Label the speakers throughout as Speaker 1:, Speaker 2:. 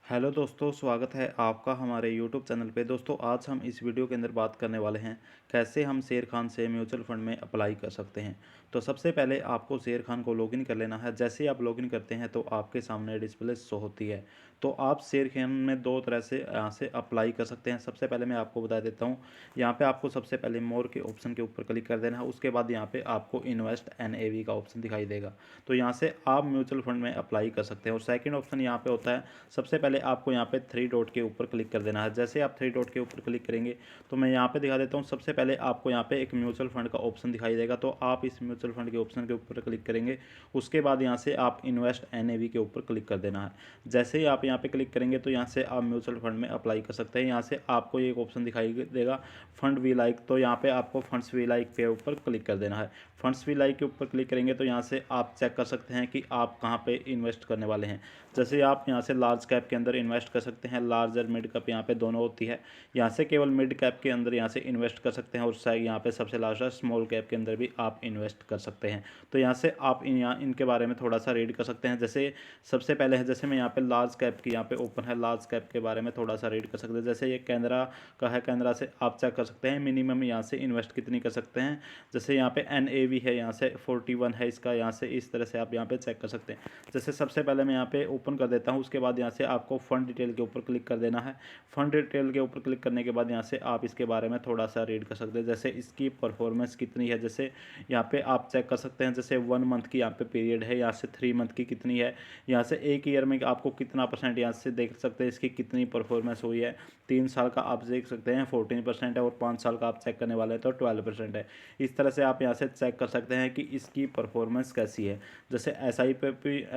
Speaker 1: Hello दोस्तों, स्वागत है आपका हमारे यूट्यूब चैनल पे। दोस्तों, आज हम इस वीडियो के अंदर बात करने वाले हैं कैसे हम शेर खान से म्यूचुअल फंड में अप्लाई कर सकते हैं। तो सबसे पहले आपको शेर खान को लॉगिन कर लेना है। जैसे ही आप लॉगिन करते हैं तो आपके सामने डिस्प्ले शो होती है। तो आप शेर खान में दो तरह से यहाँ से अप्लाई कर सकते हैं। सबसे पहले मैं आपको बता देता हूँ, यहाँ पे आपको सबसे पहले मोर के ऑप्शन के ऊपर क्लिक कर देना है। उसके बाद यहाँ पे आपको इन्वेस्ट NAV का ऑप्शन दिखाई देगा। तो यहाँ से आप म्यूचुअल फंड में अप्लाई कर सकते हैं। और सेकेंड ऑप्शन यहाँ पे होता है, सबसे पहले आपको यहाँ पे थ्री डॉट के ऊपर क्लिक कर देना है। जैसे आप थ्री डॉट के ऊपर क्लिक करेंगे तो मैं यहाँ पे दिखा देता हूँ। सबसे पहले आपको यहाँ पे एक म्यूचुअल फंड का ऑप्शन दिखाई देगा, तो आप इस म्यूचुअल फंड के ऑप्शन के ऊपर क्लिक करेंगे। उसके बाद यहाँ से आप इन्वेस्ट NAV के ऊपर क्लिक कर देना है। जैसे ही आप यहाँ पे क्लिक करेंगे तो यहाँ से आप म्यूचुअल फंड में अप्लाई कर सकते हैं। यहाँ से आपको एक ऑप्शन दिखाई देगा फंड वी लाइक, तो यहाँ पे आपको फंड्स वी लाइक के ऊपर क्लिक कर देना है। फंड्स वी लाइक के ऊपर क्लिक करेंगे तो यहाँ से आप चेक कर सकते हैं कि आप कहाँ पे इन्वेस्ट करने वाले हैं। जैसे आप यहाँ से लार्ज कैप के अंदर इन्वेस्ट कर सकते हैं, लार्ज और मिड कैप यहाँ पे दोनों होती है। यहाँ से केवल मिड कैप के अंदर यहाँ से इन्वेस्ट कर सकते हैं, और यहाँ पे सबसे लास्ट है स्मॉल कैप के अंदर भी आप इन्वेस्ट कर सकते हैं। तो यहाँ से आप यहाँ इनके बारे में थोड़ा सा रीड कर सकते हैं। जैसे सबसे पहले है, जैसे मैं यहाँ पे लार्ज कैप की यहाँ पे ओपन है, लार्ज कैप के बारे में थोड़ा सा रीड कर सकते हैं। जैसे ये कैनरा का है, कैनरा से आप चेक कर सकते हैं मिनिमम यहाँ से इन्वेस्ट कितनी कर सकते हैं। जैसे यहाँ पे NAV है, यहाँ से 41 है इसका, यहाँ से इस तरह से आप यहाँ पे चेक कर सकते हैं। जैसे सबसे पहले मैं यहाँ पे ओपन कर देता हूँ। उसके बाद यहाँ से आपको फंड डिटेल के ऊपर क्लिक कर देना है। फंड डिटेल के ऊपर क्लिक करने के बाद यहाँ से आप इसके बारे में थोड़ा सा रीड कर सकते हैं। जैसे इसकी परफॉर्मेंस कितनी है, जैसे यहाँ पे आप चेक कर सकते हैं। जैसे 1 मंथ की यहाँ पे पीरियड है, यहाँ से 3 मंथ की कितनी है, यहाँ से 1 ईयर में आपको कितना परसेंट यहाँ से देख सकते हैं इसकी कितनी परफॉर्मेंस हुई है। 3 साल का आप देख सकते हैं 14% है, और 5 साल का आप चेक करने वाले हैं तो 12% है। इस तरह से आप यहाँ से चेक कर सकते हैं कि इसकी परफॉर्मेंस कैसी है। जैसे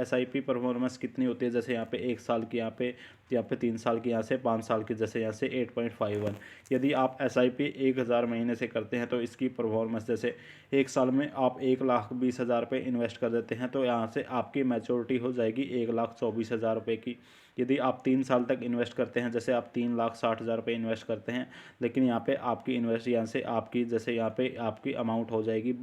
Speaker 1: SIP परफॉर्मेंस कितनी होती है, जैसे यहाँ पे 1 साल की, यहाँ पे 3 साल की, यहाँ से 5 साल की, जैसे यहाँ से 8.51। यदि आप SIP 1000 महीने से करते हैं तो इसकी परफॉर्मेंस, जैसे 1 साल में आप 1,20,000 रुपये इन्वेस्ट कर देते हैं तो यहाँ से आपकी मैच्योरिटी हो जाएगी 1,24,000 रुपये की। यदि आप 3 साल तक इन्वेस्ट करते हैं, जैसे आप 3,60,000 रुपये इन्वेस्ट करते हैं, लेकिन यहाँ पे आपकी इन्वेस्ट यहाँ से आपकी, जैसे यहाँ पे आपकी अमाउंट हो जाएगी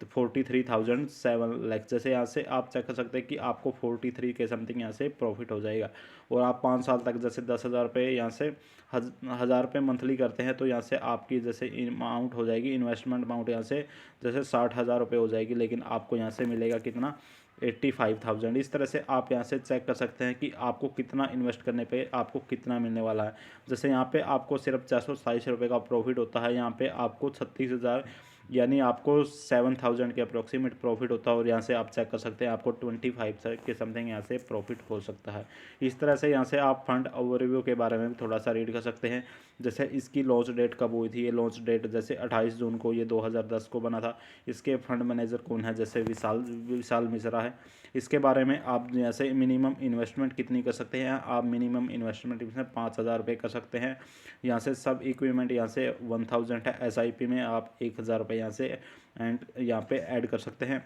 Speaker 1: 43,7 लाख। जैसे यहाँ से आप चेक कर सकते हैं कि आपको 43 के समथिंग यहाँ से प्रॉफिट हो जाएगा। और आप 5 साल तक जैसे 10,000 रुपये यहाँ से 1,000 रुपये मंथली करते हैं तो यहाँ से आपकी जैसे अमाउंट हो जाएगी, इन्वेस्टमेंट अमाउंट यहाँ से जैसे 60,000 रुपये हो जाएगी, लेकिन आपको यहाँ से मिलेगा कितना, 85,000। इस तरह से आप यहाँ से चेक कर सकते हैं कि आपको कितना इन्वेस्ट करने पे आपको कितना मिलने वाला है। जैसे यहाँ पे आपको सिर्फ 427 रुपये का प्रॉफिट होता है, यहाँ पे आपको 36,000 यानी आपको 7,000 के अप्रोक्सीमेट प्रॉफिट होता है। और यहाँ से आप चेक कर सकते हैं आपको 25 के समथिंग यहाँ से प्रॉफिट हो सकता है। इस तरह से यहाँ से आप फंड ओवरव्यू के बारे में भी थोड़ा सा रीड कर सकते हैं। जैसे इसकी लॉन्च डेट कब हुई थी, ये लॉन्च डेट जैसे 28 जून को, ये 2010 को बना था। इसके फंड मैनेजर कौन है, जैसे विशाल विशाल मिश्रा है। इसके बारे में आप जैसे मिनिमम इन्वेस्टमेंट कितनी कर सकते हैं, आप मिनिमम इन्वेस्टमेंट इसमें 5,000 रुपये कर सकते हैं। यहाँ से सब इक्विपमेंट यहाँ से 1000 है। SIP में आप 1,000 रुपये यहाँ से एंड यहाँ पे ऐड कर सकते हैं।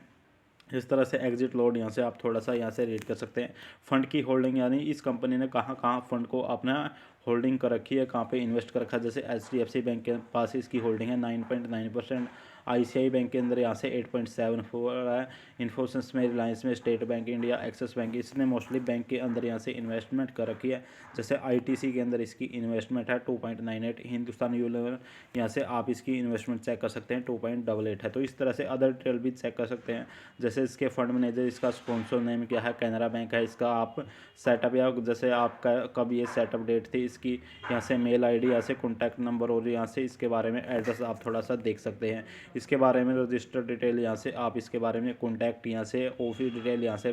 Speaker 1: इस तरह से एग्जिट लोड यहाँ से आप थोड़ा सा यहाँ से रीड कर सकते हैं। फंड की होल्डिंग, यानी इस कंपनी ने कहाँ कहाँ फंड को अपना होल्डिंग कर रखी है, कहाँ पे इन्वेस्ट कर रखा है। जैसे HDFC बैंक के पास इसकी होल्डिंग है 9.9%, ICICI बैंक के अंदर यहाँ से 8.74 है, इन्फोसिस में, रिलायंस में, state bank India, axis bank, इसने मोस्टली बैंक के अंदर यहाँ से इन्वेस्टमेंट कर रखी है। जैसे ITC के अंदर इसकी इन्वेस्टमेंट है 2.98, हिंदुस्तान यूनिलीवर यहाँ से आप इसकी इन्वेस्टमेंट चेक कर सकते हैं 2.88 है। तो इस तरह से अदर डिटेल भी चेक कर सकते हैं। जैसे इसके फंड मैनेजर, इसका स्पॉन्सर नेम क्या है, कैनरा बैंक है। इसका आप सेटअप, या जैसे आपका कब ये सेटअप डेट थी इसकी, यहाँ से मेल ID, यहाँ से कॉन्टैक्ट नंबर, और यहाँ से इसके बारे में एड्रेस आप थोड़ा सा देख सकते हैं। इसके बारे में रजिस्टर डिटेल, यहाँ से आप इसके बारे में कॉन्टैक्ट, यहाँ से ऑफिस डिटेल, यहाँ से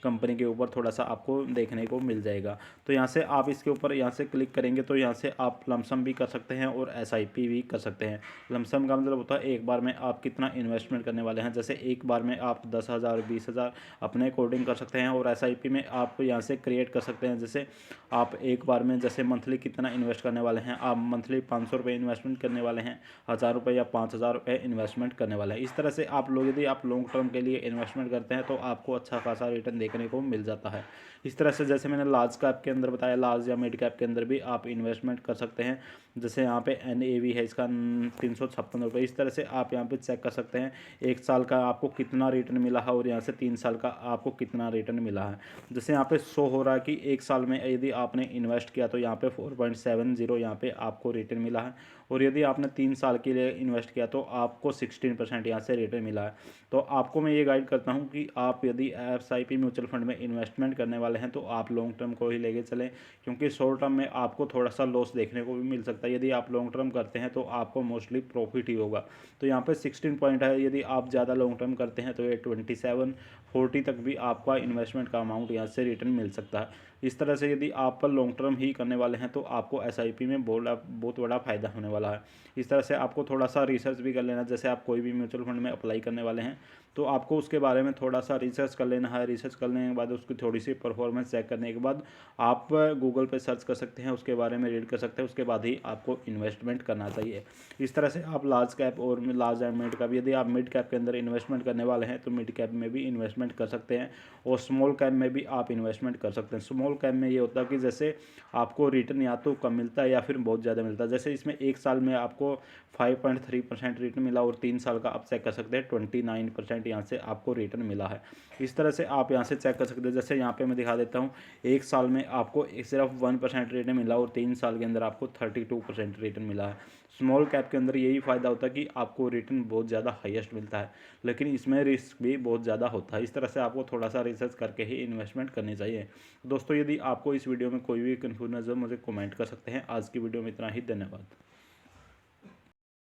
Speaker 1: कंपनी के ऊपर थोड़ा सा आपको देखने को मिल जाएगा। तो यहाँ से आप इसके ऊपर यहाँ से क्लिक करेंगे तो यहाँ से आप लमसम भी कर सकते हैं और SIP भी कर सकते हैं। लमसम का मतलब होता है एक बार में आप कितना इन्वेस्टमेंट करने वाले हैं। जैसे एक बार में आप 10,000 20,000 अपने अकॉर्डिंग कर सकते हैं। और SIP में आप यहाँ से क्रिएट कर सकते हैं। जैसे आप एक बार में जैसे मंथली कितना इन्वेस्ट करने वाले हैं, आप मंथली 500 रुपये इन्वेस्टमेंट करने वाले हैं, 1,000 रुपये या 5,000 रुपये इन्वेस्ट इन्वेस्टमेंट करने वाले हैं। इस तरह से आप लोग यदि आप लॉन्ग टर्म के लिए इन्वेस्टमेंट करते हैं तो आपको अच्छा खासा रिटर्न देखने को मिल जाता है। इस तरह से जैसे मैंने लार्ज कैप के अंदर बताया, लार्ज या मिड कैप के अंदर भी आप इन्वेस्टमेंट कर सकते हैं। जैसे यहाँ पे NAV है इसका 356 रुपये। इस तरह से आप यहाँ पे चेक कर सकते हैं 1 साल का आपको कितना रिटर्न मिला है और यहाँ से 3 साल का आपको कितना रिटर्न मिला है। जैसे यहाँ पे शो हो रहा है कि 1 साल में यदि आपने इन्वेस्ट किया तो यहाँ पे 4.70 यहाँ पे आपको रिटर्न मिला है, और यदि आपने 3 साल के लिए इन्वेस्ट किया तो आपको 16% यहाँ से रिटर्न मिला है। तो आपको मैं ये गाइड करता हूँ कि आप यदि SIP म्यूचुअल फंड में इन्वेस्टमेंट करने वाले हैं तो आप लॉन्ग टर्म को ही लेके चलें, क्योंकि शॉर्ट टर्म में आपको थोड़ा सा लॉस देखने को भी मिल सकता है। यदि आप लॉन्ग टर्म करते हैं तो आपको मोस्टली प्रॉफिट ही होगा। तो यहाँ पे 16 पॉइंट है, यदि आप ज़्यादा लॉन्ग टर्म करते हैं तो ये 27-40 तक भी आपका इन्वेस्टमेंट का अमाउंट यहाँ से रिटर्न मिल सकता है। इस तरह से यदि आप लॉन्ग टर्म ही करने वाले हैं तो आपको SIP में बहुत बड़ा फ़ायदा होने वाला है। इस तरह से आपको थोड़ा सा रिसर्च भी कर लेना। जैसे आप कोई भी म्यूचुअल फंड में अप्लाई करने वाले हैं तो आपको उसके बारे में थोड़ा सा रिसर्च कर लेना है। रिसर्च करने के बाद उसकी थोड़ी सी परफॉर्मेंस चेक करने के बाद आप गूगल पे सर्च कर सकते हैं, उसके बारे में रीड कर सकते हैं, उसके बाद ही आपको इन्वेस्टमेंट करना चाहिए। इस तरह से आप लार्ज कैप और लार्ज एंड मिड कैप, यदि आप मिड कैप के अंदर इन्वेस्टमेंट करने वाले हैं तो मिड कैप में भी इन्वेस्टमेंट कर सकते हैं, और स्मॉल कैप में भी आप इन्वेस्टमेंट कर सकते हैं। स्मॉल कैप में ये होता है कि जैसे आपको रिटर्न या तो कम मिलता है या फिर बहुत ज़्यादा मिलता है। जैसे इसमें 1 साल में आपको 5.3% रिटर्न मिला और 3 साल का आप चेक कर सकते हैं 29% यहाँ से आपको रिटर्न मिला है। इस तरह से आप यहाँ से चेक कर सकते हैं। जैसे यहाँ पे मैं दिखा देता हूँ, 1 साल में आपको सिर्फ 1% रिटर्न मिला और 3 साल के अंदर आपको 32% रिटर्न मिला है। स्मॉल कैप के अंदर यही फ़ायदा होता है कि आपको रिटर्न बहुत ज़्यादा हाईएस्ट मिलता है, लेकिन इसमें रिस्क भी बहुत ज़्यादा होता है। इस तरह से आपको थोड़ा सा रिसर्च करके ही इन्वेस्टमेंट करनी चाहिए। दोस्तों, यदि आपको इस वीडियो में कोई भी कन्फ्यूजन है मुझे कमेंट कर सकते हैं। आज की वीडियो में इतना ही, धन्यवाद।